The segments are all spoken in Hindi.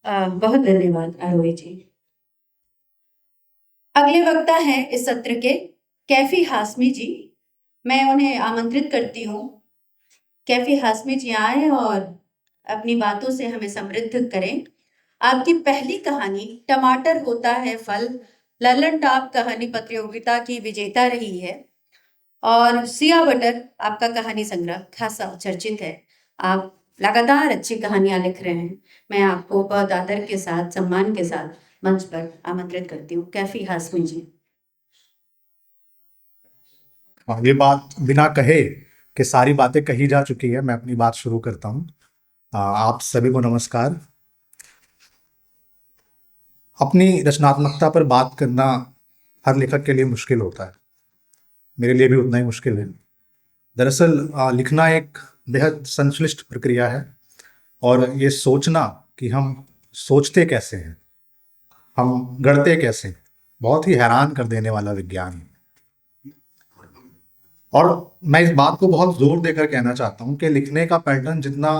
बहुत धन्यवाद आरोही जी। अगले वक्ता हैं इस सत्र के कैफी हाशमी जी। मैं उन्हें आमंत्रित करती हूँ। कैफी हाशमी जी आए और अपनी बातों से हमें समृद्ध करें। आपकी पहली कहानी टमाटर होता है फल ललन टॉप कहानी प्रतियोगिता की विजेता रही है और सिया बटर आपका कहानी संग्रह खासा चर्चित है। आप लगातार अच्छी कहानियां लिख रहे हैं। मैं आपको बहुत आदर के साथ सम्मान के साथ मंच पर आमंत्रित करती हूँ। कैफी हाशमी जी। हाँ, ये बात बिना कहे कि सारी बातें कही जा चुकी है, मैं अपनी बात शुरू करता हूँ। आप सभी को नमस्कार। अपनी रचनात्मकता पर बात करना हर लेखक के लिए मुश्किल होता है, मेरे लिए भी उतना ही मुश्किल है। दरअसल लिखना एक बेहद संश्लिष्ट प्रक्रिया है और ये सोचना कि हम सोचते कैसे हैं, हम गढ़ते कैसे हैं, बहुत ही हैरान कर देने वाला विज्ञान है। और मैं इस बात को बहुत जोर देकर कहना चाहता हूँ कि लिखने का पैटर्न जितना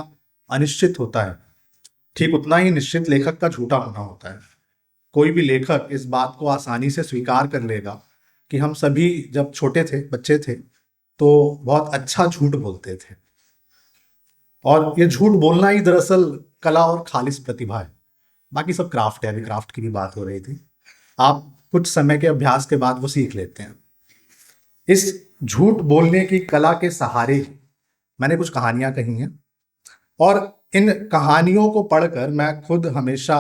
अनिश्चित होता है, ठीक उतना ही निश्चित लेखक का झूठा होना होता है। कोई भी लेखक इस बात को आसानी से स्वीकार कर लेगा कि हम सभी जब छोटे थे, बच्चे थे, तो बहुत अच्छा झूठ बोलते थे और ये झूठ बोलना ही दरअसल कला और खालिस प्रतिभा है। बाकी सब क्राफ्ट है, अभी क्राफ्ट की भी बात हो रही थी। आप कुछ समय के अभ्यास के बाद वो सीख लेते हैं। इस झूठ बोलने की कला के सहारे मैंने कुछ कहानियां कही हैं और इन कहानियों को पढ़कर मैं खुद हमेशा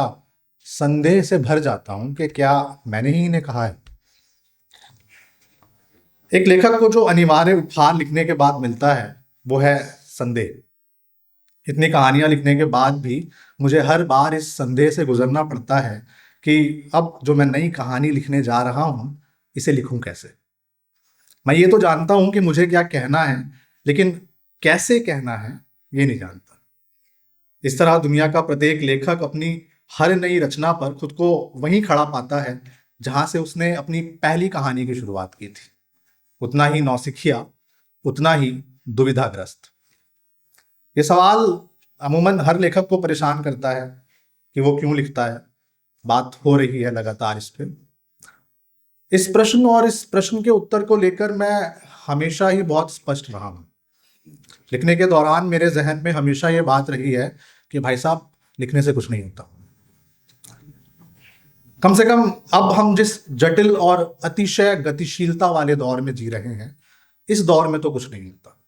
संदेह से भर जाता हूं कि क्या मैंने ही इन्हें कहा है। एक लेखक को जो अनिवार्य उपहार लिखने के बाद मिलता है वो है संदेह। इतनी कहानियां लिखने के बाद भी मुझे हर बार इस संदेह से गुजरना पड़ता है कि अब जो मैं नई कहानी लिखने जा रहा हूं इसे लिखूं कैसे। मैं ये तो जानता हूं कि मुझे क्या कहना है, लेकिन कैसे कहना है ये नहीं जानता। इस तरह दुनिया का प्रत्येक लेखक अपनी हर नई रचना पर खुद को वहीं खड़ा पाता है जहां से उसने अपनी पहली कहानी की शुरुआत की थी। उतना ही नौसिखिया, उतना ही दुविधाग्रस्त। ये सवाल अमूमन हर लेखक को परेशान करता है कि वो क्यों लिखता है। बात हो रही है लगातार इस पे। इस प्रश्न और इस प्रश्न के उत्तर को लेकर मैं हमेशा ही बहुत स्पष्ट रहा हूं। लिखने के दौरान मेरे जहन में हमेशा ये बात रही है कि भाई साहब, लिखने से कुछ नहीं होता। कम से कम अब हम जिस जटिल और अतिशय गतिशीलता वाले दौर में जी रहे हैं, इस दौर में तो कुछ नहीं होता।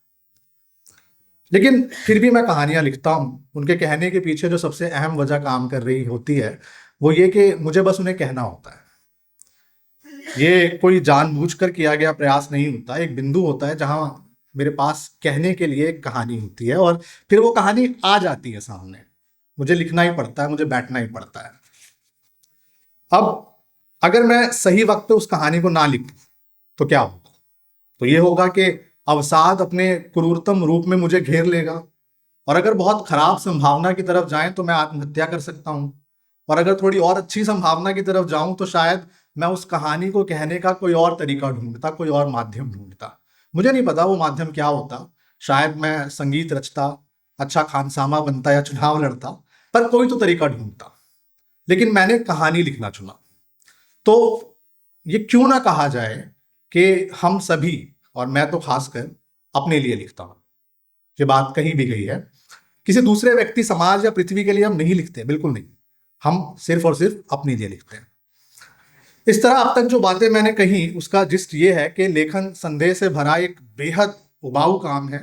लेकिन फिर भी मैं कहानियां लिखता हूं। उनके कहने के पीछे जो सबसे अहम वजह काम कर रही होती है वो ये कि मुझे बस उन्हें कहना होता है। ये कोई जानबूझकर किया गया प्रयास नहीं होता। एक बिंदु होता है जहां मेरे पास कहने के लिए एक कहानी होती है और फिर वो कहानी आ जाती है सामने। मुझे लिखना ही पड़ता है, मुझे बैठना ही पड़ता है। अब अगर मैं सही वक्त पे उस कहानी को ना लिखूं तो क्या होगा? तो ये होगा कि अवसाद अपने क्रूरतम रूप में मुझे घेर लेगा और अगर बहुत खराब संभावना की तरफ जाएं तो मैं आत्महत्या कर सकता हूं। और अगर थोड़ी और अच्छी संभावना की तरफ जाऊं तो शायद मैं उस कहानी को कहने का कोई और तरीका ढूंढता, कोई और माध्यम ढूंढता। मुझे नहीं पता वो माध्यम क्या होता। शायद मैं संगीत रचता, अच्छा खानसामा बनता या चुनाव लड़ता, पर कोई तो तरीका ढूंढता। लेकिन मैंने कहानी लिखना चुना। तो ये क्यों ना कहा जाए कि हम सभी, और मैं तो खासकर, अपने लिए लिखता हूं। ये बात कही भी गई है। किसी दूसरे व्यक्ति, समाज या पृथ्वी के लिए हम नहीं लिखते, बिल्कुल नहीं। हम सिर्फ और सिर्फ अपने लिए लिखते हैं। इस तरह अब तक जो बातें मैंने कही उसका जिस्ट ये है कि लेखन संदेह से भरा एक बेहद उबाऊ काम है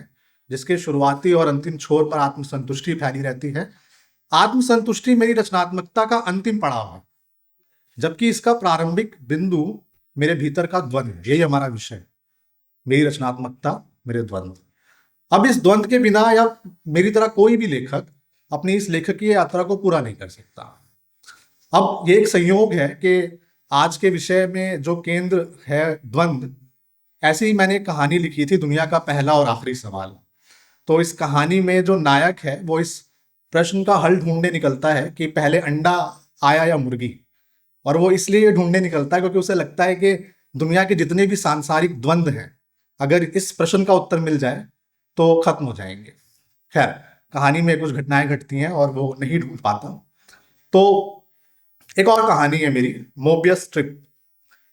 जिसके शुरुआती और अंतिम छोर पर आत्मसंतुष्टि फैली रहती है। आत्मसंतुष्टि मेरी रचनात्मकता का अंतिम पड़ाव है, जबकि इसका प्रारंभिक बिंदु मेरे भीतर का द्वंद्व। यही हमारा विषय है, मेरी रचनात्मकता, मेरे द्वंद्व। अब इस द्वंद्व के बिना या मेरी तरह कोई भी लेखक अपनी इस लेखकीय यात्रा को पूरा नहीं कर सकता। अब ये एक संयोग है कि आज के विषय में जो केंद्र है द्वंद्व, ऐसे ही मैंने एक कहानी लिखी थी, दुनिया का पहला और आखिरी सवाल। तो इस कहानी में जो नायक है वो इस प्रश्न का हल ढूंढने निकलता है कि पहले अंडा आया या मुर्गी। और वो इसलिए ढूंढने निकलता है क्योंकि उसे लगता है कि दुनिया के जितने भी सांसारिक द्वंद्व हैं, अगर इस प्रश्न का उत्तर मिल जाए तो खत्म हो जाएंगे। खैर, कहानी में कुछ घटनाएं घटती हैं और वो नहीं ढूंढ पाता। तो एक और कहानी है मेरी, मोबियस स्ट्रिप।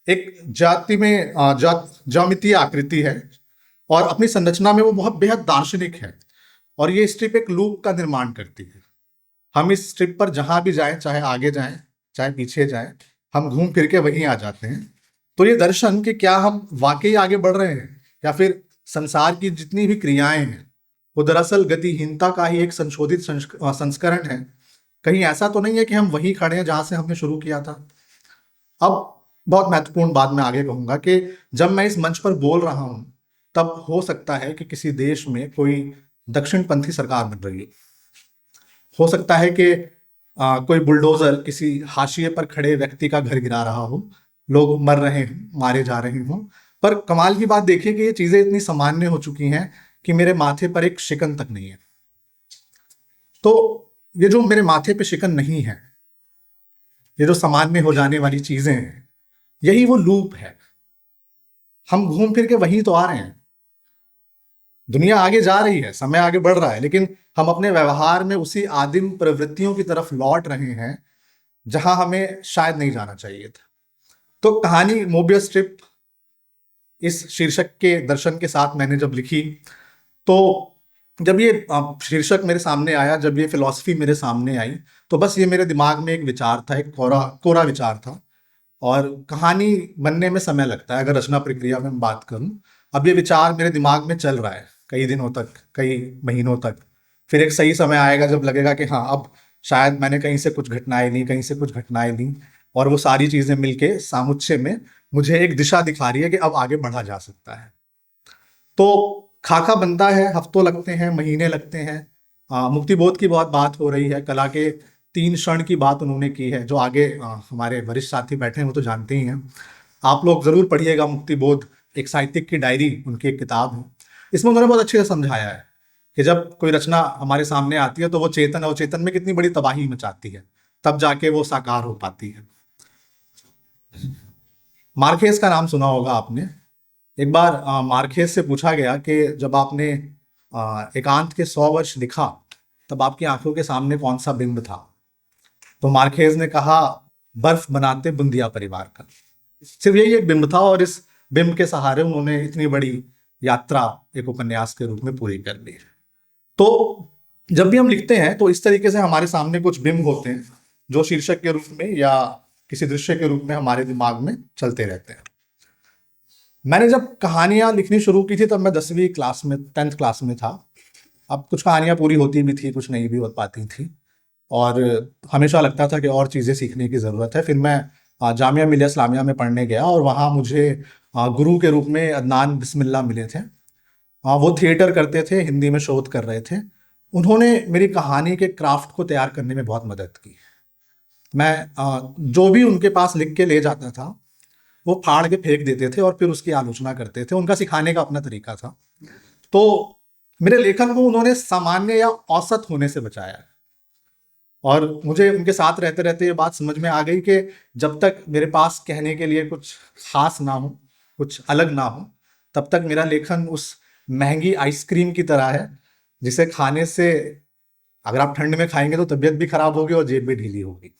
एक जाति में ज्यामितीय आकृति है और अपनी संरचना में वो बहुत बेहद दार्शनिक है, और ये स्ट्रिप एक लूप का निर्माण करती है। हम इस स्ट्रिप पर जहां भी जाएं, चाहे आगे जाएं चाहे पीछे जाएं, हम घूम फिर के वहीं आ जाते हैं। तो ये दर्शन कि क्या हम वाकई आगे बढ़ रहे हैं या फिर संसार की जितनी भी क्रियाएं हैं वो दरअसल गतिहीनता का ही एक संशोधित संस्करण है। कहीं ऐसा तो नहीं है कि हम वहीं खड़े हैं जहां से हमने शुरू किया था। अब बहुत महत्वपूर्ण बात मैं आगे कहूंगा कि जब मैं इस मंच पर बोल रहा हूं तब हो सकता है कि किसी देश में कोई दक्षिणपंथी सरकार बन रही हो सकता है कि कोई बुलडोजर किसी हाशिए पर खड़े व्यक्ति का घर गिरा रहा हो, लोग मर रहे हों, मारे जा रहे हों। पर कमाल की बात देखिए कि ये चीजें इतनी सामान्य हो चुकी हैं कि मेरे माथे पर एक शिकन तक नहीं है। तो ये जो मेरे माथे पे शिकन नहीं है, ये जो सामान्य हो जाने वाली चीजें हैं, यही वो लूप है। हम घूम फिर के वहीं तो आ रहे हैं। दुनिया आगे जा रही है, समय आगे बढ़ रहा है, लेकिन हम अपने व्यवहार में उसी आदिम प्रवृत्तियों की तरफ लौट रहे हैं जहां हमें शायद नहीं जाना चाहिए था। तो कहानी मोबियस स्ट्रिप इस शीर्षक के दर्शन के साथ मैंने जब लिखी, तो जब ये शीर्षक मेरे सामने आया, जब ये फिलॉसफी मेरे सामने आई, तो बस ये मेरे दिमाग में एक विचार था, एक कोरा विचार था। और कहानी बनने में समय लगता है, अगर रचना प्रक्रिया में बात करूं। अब ये विचार मेरे दिमाग में चल रहा है कई दिनों तक, कई महीनों तक। फिर एक सही समय आएगा जब लगेगा कि हाँ, अब शायद मैंने कहीं से कुछ घटनाएं ली, कहीं से कुछ घटनाएं ली, और वो सारी चीजें मिलके सामुच्चय में मुझे एक दिशा दिखा रही है कि अब आगे बढ़ा जा सकता है। तो खाका बनता है, हफ्तों लगते हैं, महीने लगते हैं। मुक्तिबोध की बहुत बात हो रही है, कला के 3 क्षण की बात उन्होंने की है, जो आगे हमारे वरिष्ठ साथी बैठे हैं वो तो जानते ही हैं। आप लोग जरूर पढ़िएगा मुक्तिबोध, एक साहित्यिक की डायरी, उनकी एक किताब है। इसमें उन्होंने बहुत अच्छे से समझाया है कि जब कोई रचना हमारे सामने आती है तो वो चेतन अवचेतन में कितनी बड़ी तबाही मचाती है, तब जाके वो साकार हो पाती है। मार्केस का नाम सुना होगा आपने। एक बार मार्केस से पूछा गया कि जब आपने एकांत के 100 वर्ष लिखा तब आपकी आंखों के सामने कौन सा बिंब था। तो मार्केस ने कहा, बर्फ बनाते बुंदिया परिवार का। सिर्फ यही एक बिंब था, और इस बिंब के सहारे उन्होंने इतनी बड़ी यात्रा एक उपन्यास के रूप में पूरी कर ली। तो जब भी हम लिखते हैं तो इस तरीके से हमारे सामने कुछ बिंब होते हैं जो शीर्षक के रूप में या किसी दृश्य के रूप में हमारे दिमाग में चलते रहते हैं। मैंने जब कहानियां लिखनी शुरू की थी तब मैं 10वीं क्लास में, 10th क्लास में था। अब कुछ कहानियां पूरी होती भी थी, कुछ नहीं भी हो पाती थी, और हमेशा लगता था कि और चीज़ें सीखने की ज़रूरत है। फिर मैं जामिया मिलिया इस्लामिया में पढ़ने गया, और वहाँ मुझे गुरु के रूप में अदनान बिस्मिल्लाह मिले थे। वो थिएटर करते थे, हिंदी में शोध कर रहे थे। उन्होंने मेरी कहानी के क्राफ्ट को तैयार करने में बहुत मदद की। मैं जो भी उनके पास लिख के ले जाता था वो फाड़ के फेंक देते थे और फिर उसकी आलोचना करते थे। उनका सिखाने का अपना तरीका था। तो मेरे लेखन को उन्होंने सामान्य या औसत होने से बचाया है। और मुझे उनके साथ रहते रहते ये बात समझ में आ गई कि जब तक मेरे पास कहने के लिए कुछ खास ना हो, कुछ अलग ना हो, तब तक मेरा लेखन उस महंगी आइसक्रीम की तरह है जिसे खाने से अगर आप ठंड में खाएंगे तो तबीयत भी खराब होगी और जेब भी ढीली होगी।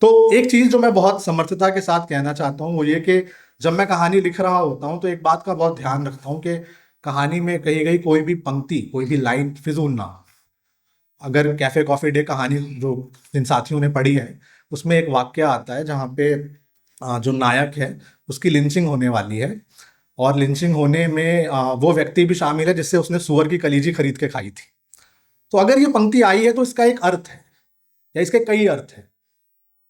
तो एक चीज जो मैं बहुत समर्थता के साथ कहना चाहता हूँ वो ये कि जब मैं कहानी लिख रहा होता हूँ तो एक बात का बहुत ध्यान रखता हूँ कि कहानी में कही गई कोई भी पंक्ति, कोई भी लाइन फिजूल ना हो। अगर कैफे कॉफी डे कहानी जो जिन साथियों ने पढ़ी है उसमें एक वाक्य आता है जहाँ पे जो नायक है उसकी लिंचिंग होने वाली है, और लिंचिंग होने में वो व्यक्ति भी शामिल है जिससे उसने सुअर की कलीजी खरीद के खाई थी। तो अगर ये पंक्ति आई है तो इसका एक अर्थ है या इसके कई अर्थ है,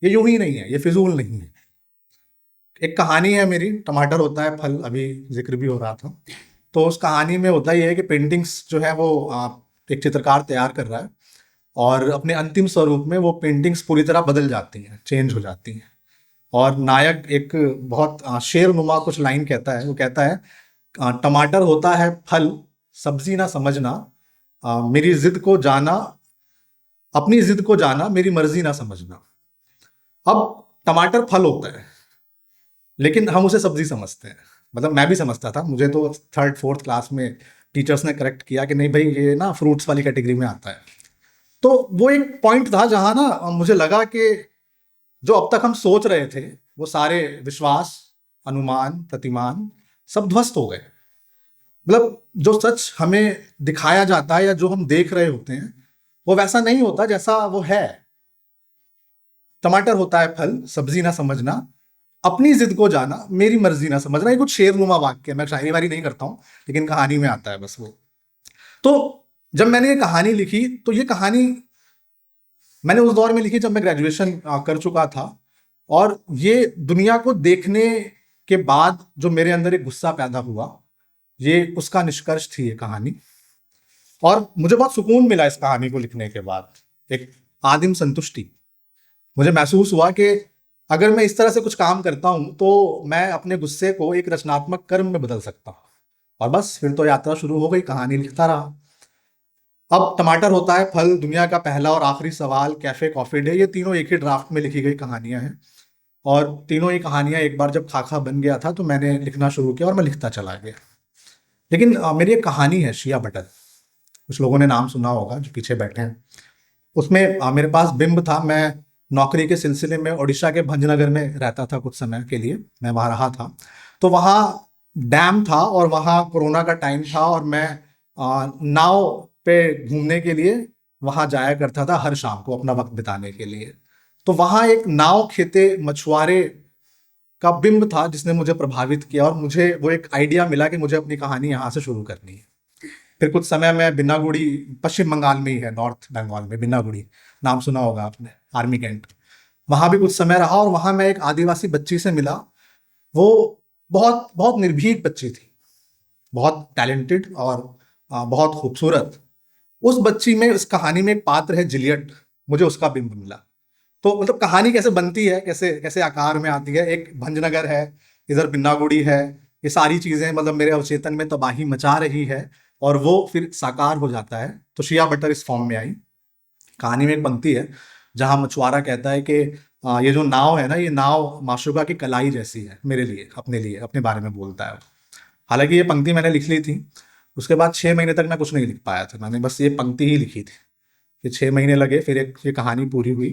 ये यूं ही नहीं है, ये फिजूल नहीं है। एक कहानी है मेरी, टमाटर होता है फल, अभी जिक्र भी हो रहा था। तो उस कहानी में होता ये है कि पेंटिंग्स जो है वो एक चित्रकार तैयार कर रहा है, और अपने अंतिम स्वरूप में वो पेंटिंग्स पूरी तरह बदल जाती हैं, चेंज हो जाती हैं। और नायक एक बहुत शेरनुमा कुछ लाइन कहता है। वो कहता है, टमाटर होता है फल, सब्जी ना समझना, मेरी जिद को जाना, अपनी जिद को जाना, मेरी मर्जी ना समझना। अब टमाटर फल होता है लेकिन हम उसे सब्जी समझते हैं। मतलब मैं भी समझता था, मुझे तो 3rd 4th क्लास में टीचर्स ने करेक्ट किया कि नहीं भाई ये ना फ्रूट्स वाली कैटेगरी में आता है। तो वो एक पॉइंट था जहां ना मुझे लगा कि जो अब तक हम सोच रहे थे वो सारे विश्वास, अनुमान, प्रतिमान सब ध्वस्त हो गए। मतलब जो सच हमें दिखाया जाता है या जो हम देख रहे होते हैं वो वैसा नहीं होता जैसा वो है। टमाटर होता है फल, सब्जी ना समझना, अपनी जिद को जाना, मेरी मर्जी ना समझना। ये कुछ शेरनुमा वाक्य है, मैं शायरी वारी नहीं करता हूँ लेकिन कहानी में आता है बस वो। तो जब मैंने ये कहानी लिखी तो ये कहानी मैंने उस दौर में लिखी जब मैं ग्रेजुएशन कर चुका था, और ये दुनिया को देखने के बाद जो मेरे अंदर एक गुस्सा पैदा हुआ, ये उसका निष्कर्ष थी ये कहानी। और मुझे बहुत सुकून मिला इस कहानी को लिखने के बाद, एक आदिम संतुष्टि। मुझे महसूस हुआ कि अगर मैं इस तरह से कुछ काम करता हूं तो मैं अपने गुस्से को एक रचनात्मक कर्म में बदल सकता हूं। और बस फिर तो यात्रा शुरू हो गई, कहानी लिखता रहा। अब टमाटर होता है फल, दुनिया का पहला और आखिरी सवाल, कैफे कॉफी डे, ये तीनों एक ही ड्राफ्ट में लिखी गई कहानियां हैं। और तीनों ही कहानियां एक बार जब खाका बन गया था तो मैंने लिखना शुरू किया और मैं लिखता चला गया। लेकिन मेरी एक कहानी है शिया बटर, कुछ लोगों ने नाम सुना होगा जो पीछे बैठे हैं। उसमें मेरे पास बिंब था। मैं नौकरी के सिलसिले में उड़ीसा के भंजनगर में रहता था, कुछ समय के लिए मैं वहाँ रहा था। तो वहाँ डैम था और वहाँ कोरोना का टाइम था, और मैं नाव पे घूमने के लिए वहाँ जाया करता था हर शाम को अपना वक्त बिताने के लिए। तो वहाँ एक नाव खेते मछुआरे का बिंब था जिसने मुझे प्रभावित किया, और मुझे वो एक आइडिया मिला कि मुझे अपनी कहानी यहाँ से शुरू करनी है। फिर कुछ समय मैं बिन्नागुड़ी, पश्चिम बंगाल में ही है, नॉर्थ बंगाल में बिन्नागुड़ी, नाम सुना होगा आपने, आर्मी कैंट, वहाँ भी कुछ समय रहा। और वहाँ मैं एक आदिवासी बच्ची से मिला। वो बहुत बहुत निर्भीक बच्ची थी, बहुत टैलेंटेड और बहुत खूबसूरत। उस बच्ची में, उस कहानी में एक पात्र है जिलियट, मुझे उसका बिंब मिला। तो मतलब कहानी कैसे बनती है, कैसे कैसे आकार में आती है। एक भंजनगर है, इधर बिन्नागुड़ी है, ये सारी चीजें मतलब मेरे अवचेतन में तबाही मचा रही है, और वो फिर साकार हो जाता है। तो शिया बटर इस फॉर्म में आई। कहानी में एक पंक्ति है जहां मछुआरा कहता है कि ये जो नाव है ना, ये नाव माशूका की कलाई जैसी है मेरे लिए, अपने बारे में बोलता है। हालांकि ये पंक्ति मैंने लिख ली थी, उसके बाद 6 महीने तक मैं कुछ नहीं लिख पाया था। मैंने बस ये पंक्ति ही लिखी थी, कि 6 महीने लगे फिर ये कहानी पूरी हुई।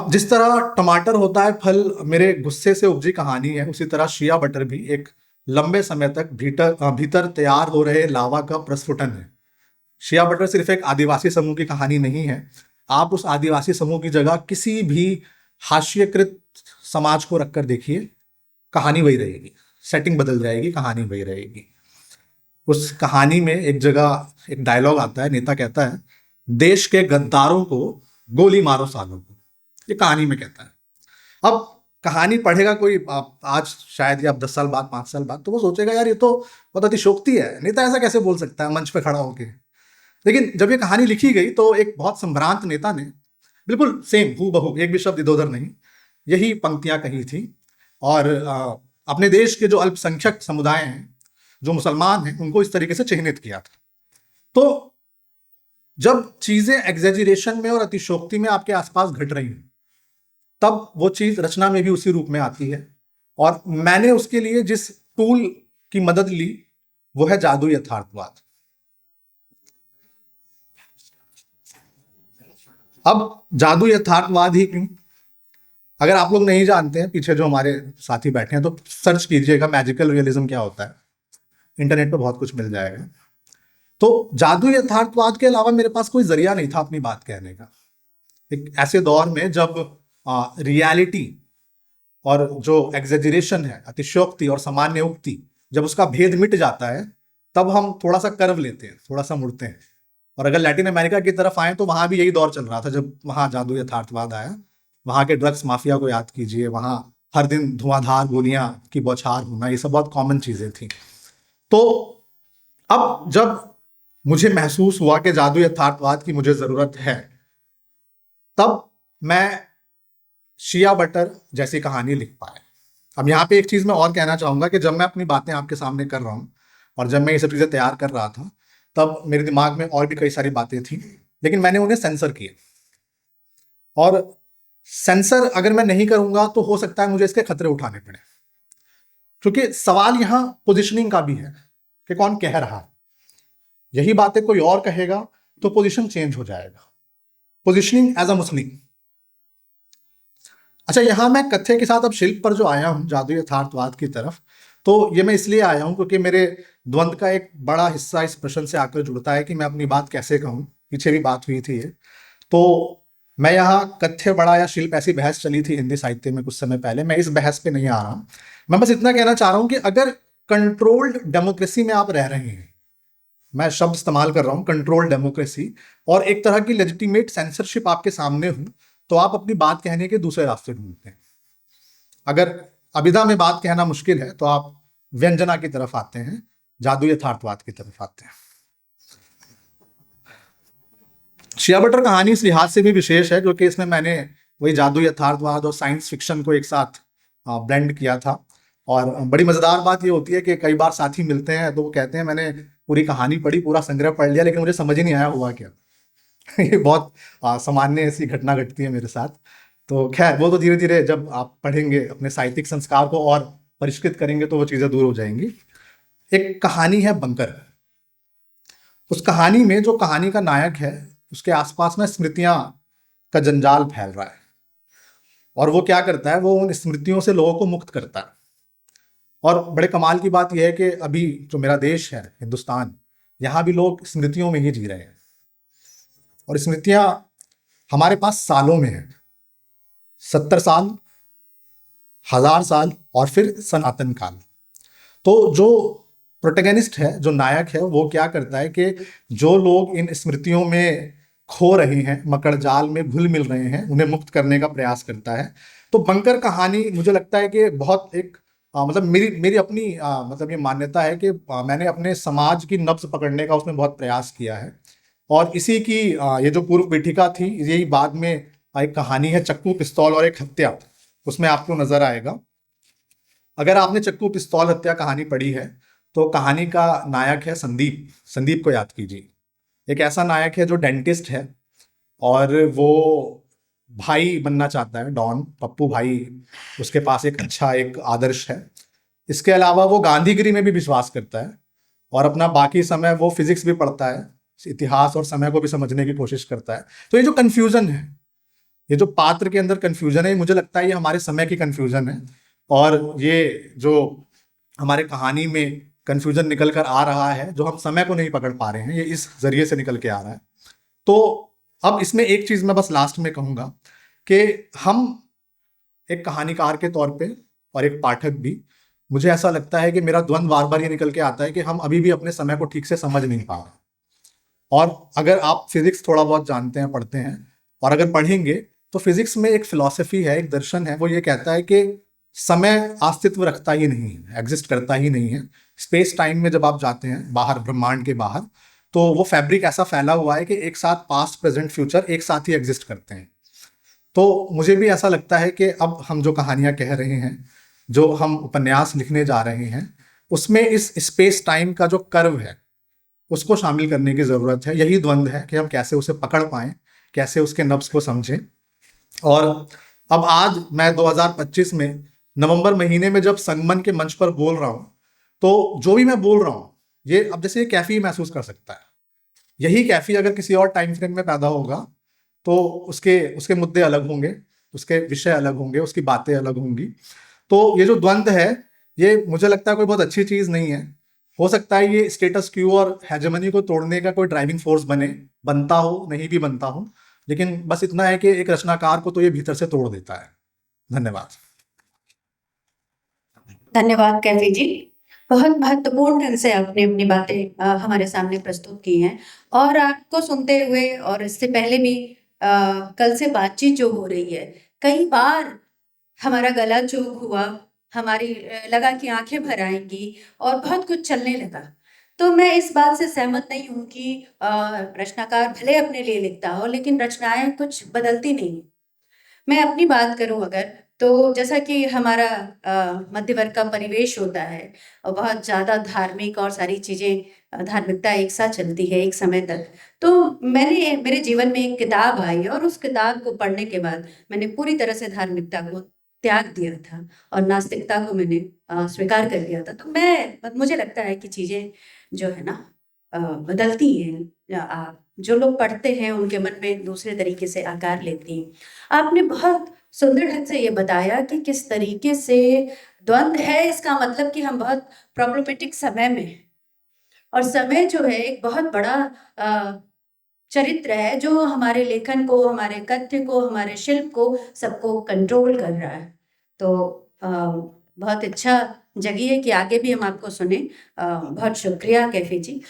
जिस तरह टमाटर होता है फल मेरे गुस्से से उपजी कहानी है, उसी तरह शिया बटर भी एक लंबे समय तक भीतर तैयार हो रहे लावा का प्रस्फुटन है। शिया बटर सिर्फ एक आदिवासी समूह की कहानी नहीं है। आप उस आदिवासी समूह की जगह किसी भी हास्यकृत समाज को रखकर देखिए, कहानी वही रहेगी, सेटिंग बदल जाएगी, कहानी वही रहेगी। उस कहानी में एक जगह एक डायलॉग आता है, नेता कहता है, देश के गद्दारों को गोली मारो सालों को। ये कहानी में कहता है। अब कहानी पढ़ेगा कोई आज शायद या 10 साल बाद, 5 साल बाद, तो वो सोचेगा यार ये तो बहुत अतिशोक्ति है, नेता ऐसा कैसे बोल सकता है मंच पे खड़ा होके। लेकिन जब ये कहानी लिखी गई तो एक बहुत संभ्रांत नेता ने बिल्कुल सेम हूबहू, एक भी शब्द इधर उधर नहीं, यही पंक्तियां कही थी। और अपने देश के जो अल्पसंख्यक समुदाय हैं, जो मुसलमान हैं, उनको इस तरीके से चिह्नित किया था। तो जब चीजें एग्जेजरेशन में और अतिशोक्ति में आपके आसपास घट रही हैं, तब वो चीज रचना में भी उसी रूप में आती है। और मैंने उसके लिए जिस टूल की मदद ली वो है जादू यथार्थवाद। अब जादू यथार्थवाद ही क्यों? अगर आप लोग नहीं जानते हैं, पीछे जो हमारे साथी बैठे हैं, तो सर्च कीजिएगा मैजिकल रियलिज्म क्या होता है, इंटरनेट पे बहुत कुछ मिल जाएगा। तो जादू यथार्थवाद के अलावा मेरे पास कोई जरिया नहीं था अपनी बात कहने का। एक ऐसे दौर में जब रियलिटी और जो एग्जेजरेशन है, अतिशयोक्ति और सामान्य उक्ति, जब उसका भेद मिट जाता है, तब हम थोड़ा सा कर्व लेते हैं, थोड़ा सा मुड़ते हैं। और अगर लैटिन अमेरिका की तरफ आए तो वहां भी यही दौर चल रहा था जब वहां जादू यथार्थवाद आया। वहां के ड्रग्स माफिया को याद कीजिए, वहां हर दिन धुआंधार गोलियां की बौछार होना, ये सब बहुत कॉमन चीजें थी। तो अब जब मुझे महसूस हुआ कि जादू यथार्थवाद की मुझे जरूरत है, तब मैं शिया बटर जैसी कहानी लिख पाया। अब यहाँ पे एक चीज मैं और कहना चाहूंगा कि जब मैं अपनी बातें आपके सामने कर रहा हूँ और जब मैं ये सब चीजें तैयार कर रहा था, तब मेरे दिमाग में और भी कई सारी बातें थी, लेकिन मैंने उन्हें सेंसर किया। और सेंसर अगर मैं नहीं करूंगा तो हो सकता है मुझे इसके खतरे उठाने पड़े, क्योंकि सवाल यहाँ पोजिशनिंग का भी है कि कौन कह रहा है। यही बातें कोई और कहेगा तो पोजीशन चेंज हो जाएगा। पोजिशनिंग एज अ मुस्लिम। अच्छा, यहाँ मैं कथ्य के साथ अब शिल्प पर जो आया हूँ, जादू यथार्थवाद की तरफ, तो ये मैं इसलिए आया हूँ क्योंकि मेरे द्वंद का एक बड़ा हिस्सा इस प्रश्न से आकर जुड़ता है कि मैं अपनी बात कैसे कहूँ। पीछे भी बात हुई थी ये। तो मैं यहाँ कथ्य बड़ा या शिल्प, ऐसी बहस चली थी हिंदी साहित्य में कुछ समय पहले, मैं इस बहस पे नहीं आ रहा। मैं बस इतना कहना चाह रहा हूँ कि अगर कंट्रोल्ड डेमोक्रेसी में आप रह रहे हैं, मैं शब्द इस्तेमाल कर रहा हूँ कंट्रोल डेमोक्रेसी, और एक तरह की लेजिटिमेट सेंसरशिप आपके सामने हो, तो आप अपनी बात कहने के दूसरे रास्ते ढूंढते हैं। अगर अभिधा में बात कहना मुश्किल है तो आप व्यंजना की तरफ आते हैं, जादू यथार्थवाद की तरफ आते हैं। शिया बटर कहानी इस लिहाज से भी विशेष है क्योंकि इसमें मैंने वही जादू यथार्थवाद और साइंस फिक्शन को एक साथ ब्लेंड किया था। और बड़ी मजेदार बात ये होती है कि कई बार साथी मिलते हैं तो वो कहते हैं मैंने पूरी कहानी पढ़ी, पूरा संग्रह पढ़ लिया, लेकिन मुझे समझ ही नहीं आया हुआ क्या। ये बहुत सामान्य ऐसी घटना घटती है मेरे साथ। तो खैर, वो तो धीरे धीरे जब आप पढ़ेंगे, अपने साहित्यिक संस्कार को और परिष्कृत करेंगे, तो वो चीज़ें दूर हो जाएंगी। एक कहानी है बंकर। उस कहानी में जो कहानी का नायक है, उसके आसपास में स्मृतियां का जंजाल फैल रहा है, और वो क्या करता है, वो उन स्मृतियों से लोगों को मुक्त करता है। और बड़े कमाल की बात यह है कि अभी जो मेरा देश है हिंदुस्तान, यहाँ भी लोग स्मृतियों में ही जी रहे हैं, और स्मृतियां हमारे पास सालों में है, 70 साल, 1000 साल, और फिर सनातन काल। तो जो प्रोटेगनिस्ट है, जो नायक है, वो क्या करता है कि जो लोग इन स्मृतियों में खो रहे हैं, मकड़ जाल में घुल मिल रहे हैं, उन्हें मुक्त करने का प्रयास करता है। तो बंकर कहानी मुझे लगता है कि बहुत एक मतलब मेरी अपनी मतलब ये मान्यता है कि मैंने अपने समाज की नब्ज पकड़ने का उसमें बहुत प्रयास किया है। और इसी की ये जो पूर्व पीठिका थी, यही बाद में एक कहानी है चक्कू पिस्तौल और एक हत्या, उसमें आपको नजर आएगा। अगर आपने चक्कू पिस्तौल हत्या कहानी पढ़ी है तो कहानी का नायक है संदीप। संदीप को याद कीजिए, एक ऐसा नायक है जो डेंटिस्ट है, और वो भाई बनना चाहता है, डॉन पप्पू भाई, उसके पास एक अच्छा एक आदर्श है। इसके अलावा वो गांधीगिरी में भी विश्वास करता है, और अपना बाकी समय वो फिजिक्स भी पढ़ता है, इतिहास और समय को भी समझने की कोशिश करता है। तो ये जो कन्फ्यूजन है, ये जो पात्र के अंदर कन्फ्यूजन है, मुझे लगता है ये हमारे समय की कन्फ्यूजन है, और ये जो हमारे कहानी में कन्फ्यूजन निकल कर आ रहा है, जो हम समय को नहीं पकड़ पा रहे हैं, ये इस जरिए से निकल के आ रहा है। तो अब इसमें एक चीज मैं बस लास्ट में कहूंगा कि हम एक कहानीकार के तौर पे और एक पाठक भी, मुझे ऐसा लगता है कि मेरा द्वंद बार बार ये निकल के आता है कि हम अभी भी अपने समय को ठीक से समझ नहीं पा रहे। और अगर आप फिजिक्स थोड़ा बहुत जानते हैं, पढ़ते हैं, और अगर पढ़ेंगे, तो फिजिक्स में एक फिलॉसफी है, एक दर्शन है, वो ये कहता है कि समय अस्तित्व रखता ही नहीं है, एग्जिस्ट करता ही नहीं है। स्पेस टाइम में जब आप जाते हैं बाहर, ब्रह्मांड के बाहर, तो वो फैब्रिक ऐसा फैला हुआ है कि एक साथ पास्ट, प्रेजेंट, फ्यूचर एक साथ ही एग्जिस्ट करते हैं। तो मुझे भी ऐसा लगता है कि अब हम जो कहानियां कह रहे हैं, जो हम उपन्यास लिखने जा रहे हैं, उसमें इस स्पेस टाइम का जो कर्व है, उसको शामिल करने की ज़रूरत है। यही द्वंद है कि हम कैसे उसे पकड़ पाएं, कैसे उसके नब्ज को समझें। और अब आज मैं 2025 में नवंबर महीने में जब संगमन के मंच पर बोल रहा हूं, तो जो भी मैं बोल रहा हूं, ये अब जैसे कैफी महसूस कर सकता है। यही कैफी अगर किसी और टाइम फ्रेम में पैदा होगा, तो उसके उसके मुद्दे अलग होंगे, उसके विषय अलग होंगे, उसकी बातें अलग होंगी। तो ये जो द्वंद है, ये मुझे लगता है कोई बहुत अच्छी चीज़ नहीं है। हो सकता है ये स्टेटस क्यू और हेजेमनी को तोड़ने का कोई ड्राइविंग फोर्स बनता हो, नहीं भी बनता हो, लेकिन बस इतना है कि एक रचनाकार को तो ये भीतर से तोड़ देता है। धन्यवाद। धन्यवाद कैफी जी, बहुत महत्वपूर्ण ढंग से आपने अपनी बातें हमारे सामने प्रस्तुत की हैं। और आपको सुनते हुए और इससे पहले भी कल से बातचीत जो हो रही है, कई बार हमारा गला चूक हुआ, हमारी लगा कि आंखें भर आएंगी और बहुत कुछ चलने लगा। तो मैं इस बात से सहमत नहीं हूँ कि रचनाकार भले अपने लिए लिखता हो, लेकिन रचनाएं कुछ बदलती नहीं। मैं अपनी बात करूं अगर, तो जैसा कि हमारा मध्य वर्ग का परिवेश होता है और बहुत ज़्यादा धार्मिक और सारी चीज़ें, धार्मिकता एक साथ चलती है एक समय तक। तो मैंने मेरे जीवन में एक किताब आई और उस किताब को पढ़ने के बाद मैंने पूरी तरह से धार्मिकता को त्याग दिया था और नास्तिकता को मैंने स्वीकार कर लिया था। तो मुझे लगता है कि चीज़ें जो है ना बदलती हैं। जो लोग पढ़ते हैं उनके मन में दूसरे तरीके से आकार लेती हैं। आपने बहुत सुंदर ढंग से ये बताया कि किस तरीके से द्वंद्व है, इसका मतलब कि हम बहुत प्रॉब्लमेटिक समय में हैं। और समय जो है एक बहुत बड़ा चरित्र है जो हमारे लेखन को, हमारे कथ्य को, हमारे शिल्प को सबको कंट्रोल कर रहा है। तो बहुत अच्छा जगी है कि आगे भी हम आपको सुने। बहुत शुक्रिया कैफी जी।